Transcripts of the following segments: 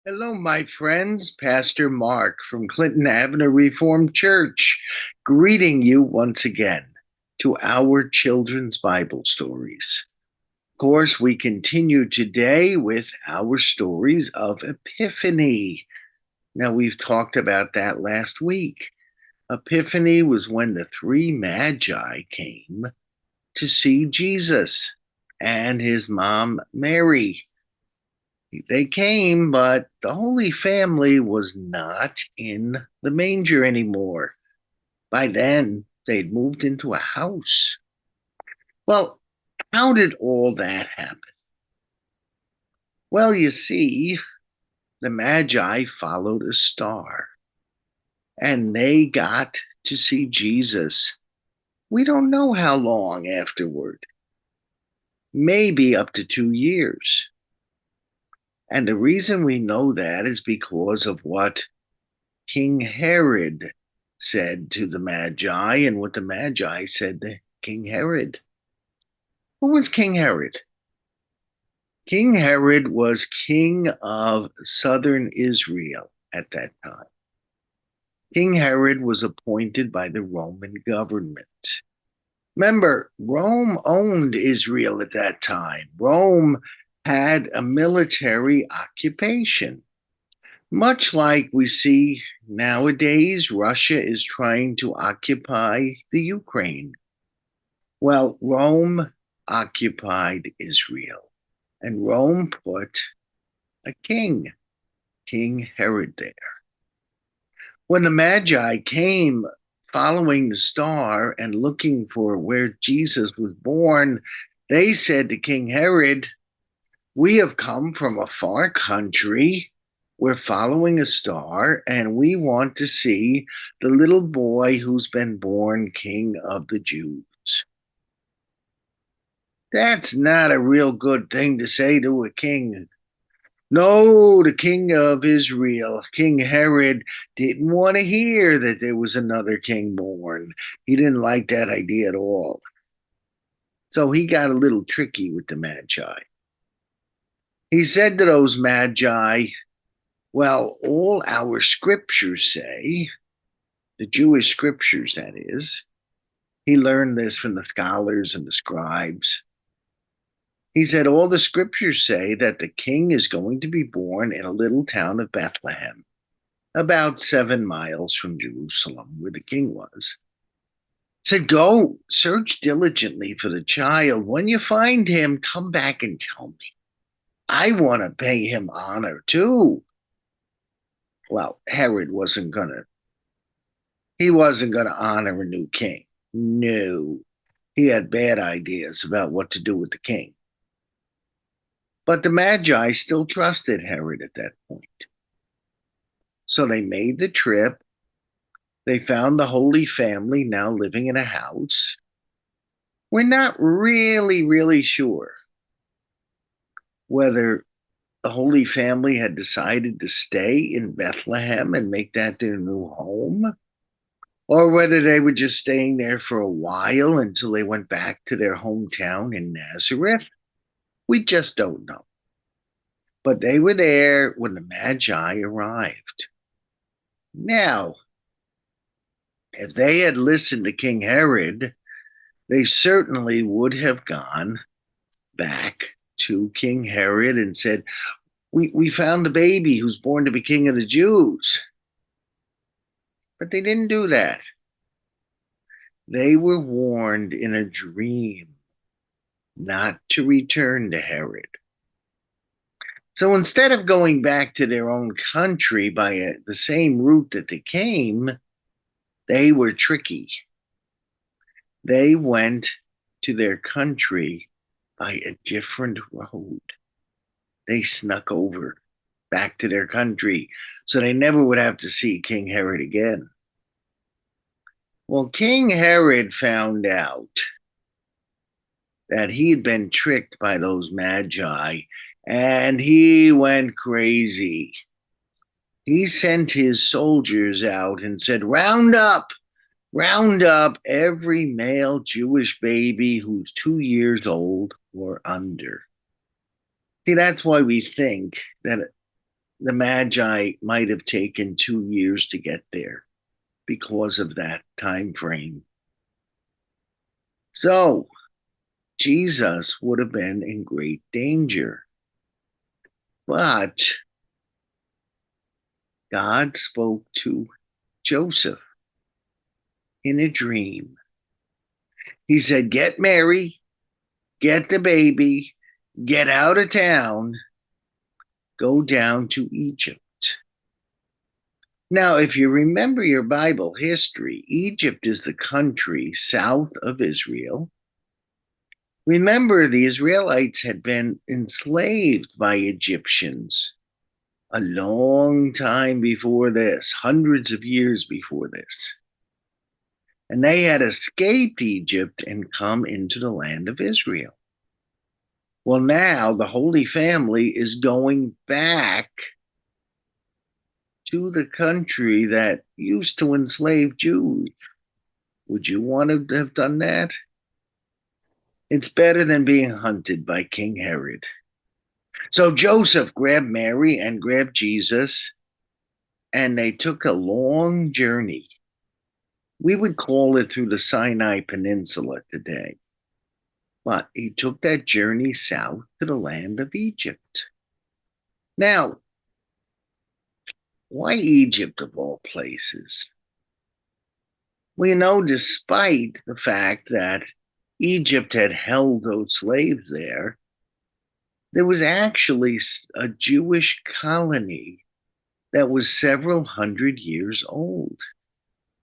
Hello, my friends. Pastor Mark from Clinton Avenue Reformed Church, greeting you once again to our children's Bible stories. Of course, we continue today with our stories of Epiphany. Now, we've talked about that last week. Epiphany was when the three magi came to see Jesus and his mom, Mary. They came, but the Holy Family was not in the manger anymore. By then, they'd moved into a house. Well, how did all that happen? Well, you see, the Magi followed a star, and they got to see Jesus. We don't know how long afterward, maybe up to 2 years. And the reason we know that is because of what King Herod said to the Magi and what the Magi said to King Herod. Who was King Herod? King Herod was king of southern Israel at that time. King Herod was appointed by the Roman government. Remember, Rome owned Israel at that time. Rome had a military occupation. Much like we see nowadays, Russia is trying to occupy the Ukraine. Well, Rome occupied Israel, and Rome put a king, King Herod, there. When the Magi came following the star and looking for where Jesus was born, they said to King Herod, "We have come from a far country. We're following a star, and we want to see the little boy who's been born King of the Jews." That's not a real good thing to say to a king. No, the king of Israel, King Herod, didn't want to hear that there was another king born. He didn't like that idea at all. So he got a little tricky with the Magi. He said to those Magi, "Well, all our scriptures say," the Jewish scriptures, that is. He learned this from the scholars and the scribes. He said, "All the scriptures say that the king is going to be born in a little town of Bethlehem, about 7 miles from Jerusalem, where the king was." He said, "Go, search diligently for the child. When you find him, come back and tell me. I want to pay him honor too." Well, Herod he wasn't gonna honor a new king. No. He had bad ideas about what to do with the king. But the Magi still trusted Herod at that point. So they made the trip. They found the Holy Family now living in a house. We're not really sure whether the Holy Family had decided to stay in Bethlehem and make that their new home, or whether they were just staying there for a while until they went back to their hometown in Nazareth. We just don't know. But they were there when the Magi arrived. Now, if they had listened to King Herod, they certainly would have gone back to King Herod and said, we found the baby who's born to be king of the Jews. But they didn't do that. They were warned in a dream not to return to Herod. So instead of going back to their own country by the same route that they came, they were tricky. They went to their country by a different road. They snuck over back to their country so they never would have to see King Herod again. Well, King Herod found out that he had been tricked by those Magi, and he went crazy. He sent his soldiers out and said, round up every male Jewish baby who's 2 years old or under." See, that's why we think that The Magi might have taken 2 years to get there because of that time frame. So Jesus would have been in great danger. But God spoke to Joseph in a dream. He said, "Get Mary, get the baby, get out of town, go down to Egypt." Now, if you remember your Bible history, Egypt is the country south of Israel. Remember, the Israelites had been enslaved by Egyptians a long time before this, hundreds of years before this. And they had escaped Egypt and come into the land of Israel. Well, now the Holy Family is going back to the country that used to enslave Jews. Would you want to have done that? It's better than being hunted by King Herod. So Joseph grabbed Mary and grabbed Jesus, and they took a long journey. We would call it through the Sinai Peninsula today. But he took that journey south to the land of Egypt. Now, why Egypt of all places? Well, despite the fact that Egypt had held those slaves there was actually a Jewish colony that was several hundred years old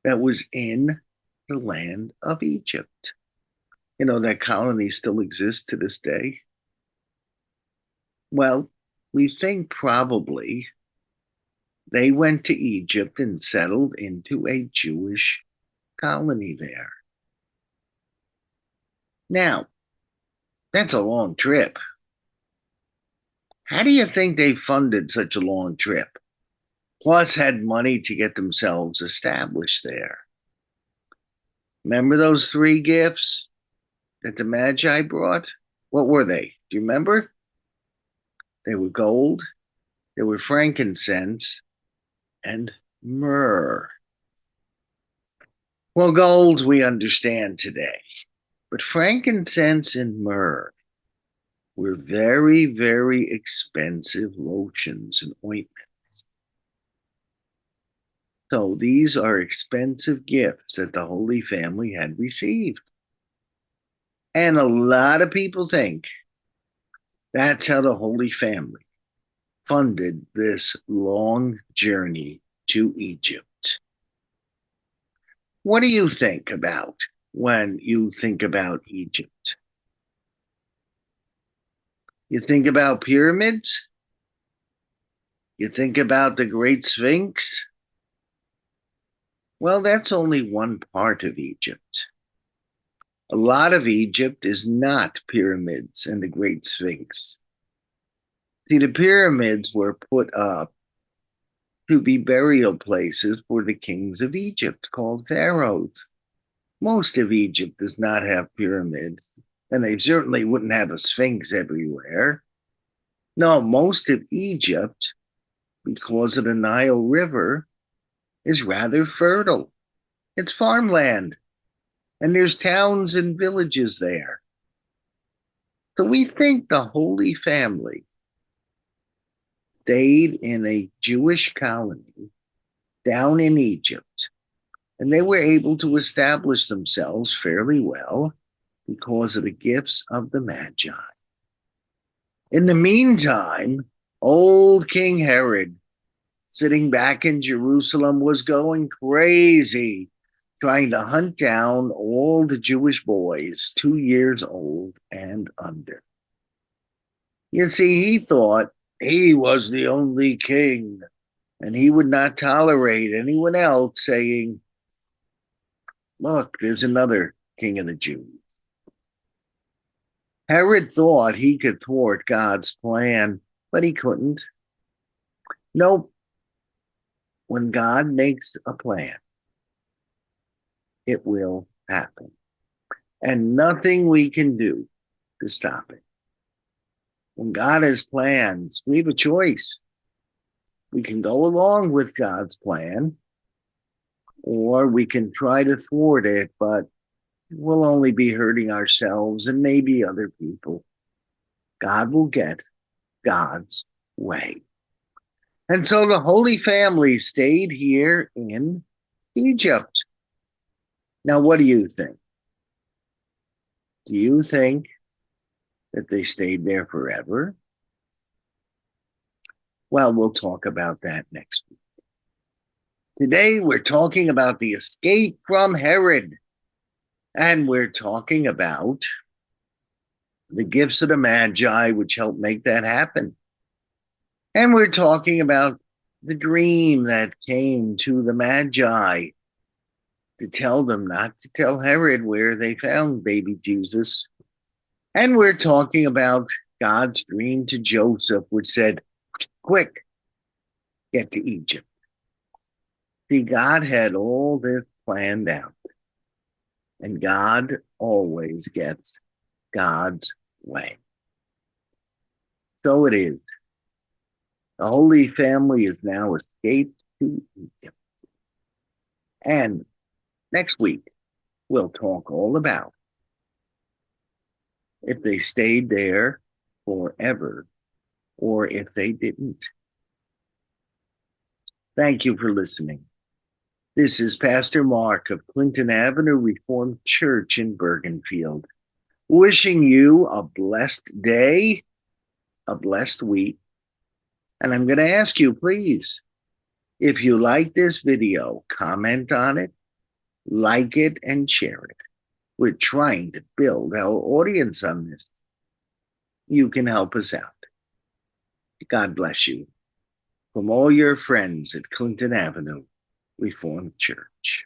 that was in the land of Egypt. That colony still exists to this day. Well, we think probably they went to Egypt and settled into a Jewish colony there. Now, that's a long trip. How do you think they funded such a long trip? Plus, had money to get themselves established there. Remember those 3 gifts that the Magi brought? What were they? Do you remember? They were gold, they were frankincense, and myrrh. Well, gold we understand today, but frankincense and myrrh were very, very expensive lotions and ointments. So these are expensive gifts that the Holy Family had received. And a lot of people think that's how the Holy Family funded this long journey to Egypt. What do you think about when you think about Egypt? You think about pyramids? You think about the Great Sphinx? Well, that's only one part of Egypt. A lot of Egypt is not pyramids and the Great Sphinx. See, the pyramids were put up to be burial places for the kings of Egypt called pharaohs. Most of Egypt does not have pyramids, and they certainly wouldn't have a sphinx everywhere. No, most of Egypt, because of the Nile River, is rather fertile. It's farmland, and there's towns and villages there. So we think the Holy Family stayed in a Jewish colony down in Egypt, and they were able to establish themselves fairly well because of the gifts of the Magi. In the meantime, old King Herod, sitting back in Jerusalem, was going crazy, trying to hunt down all the Jewish boys 2 years old and under. You see, he thought he was the only king, and he would not tolerate anyone else saying, "Look, there's another king of the Jews." Herod thought he could thwart God's plan, but he couldn't. Nope. When God makes a plan, it will happen. And nothing we can do to stop it. When God has plans, we have a choice. We can go along with God's plan, or we can try to thwart it, but we'll only be hurting ourselves and maybe other people. God will get God's way. And so the Holy Family stayed here in Egypt. Now, what do you think? Do you think that they stayed there forever? Well, we'll talk about that next week. Today, we're talking about the escape from Herod. And we're talking about the gifts of the Magi, which helped make that happen. And we're talking about the dream that came to the Magi to tell them not to tell Herod where they found baby Jesus. And we're talking about God's dream to Joseph, which said, quick, get to Egypt. See, God had all this planned out. And God always gets God's way. So it is. The Holy Family is now escaped to Egypt. And next week, we'll talk all about if they stayed there forever or if they didn't. Thank you for listening. This is Pastor Mark of Clinton Avenue Reformed Church in Bergenfield, wishing you a blessed day, a blessed week. And I'm going to ask you, please, if you like this video, comment on it, like it, and share it. We're trying to build our audience on this. You can help us out. God bless you. From all your friends at Clinton Avenue Reformed Church.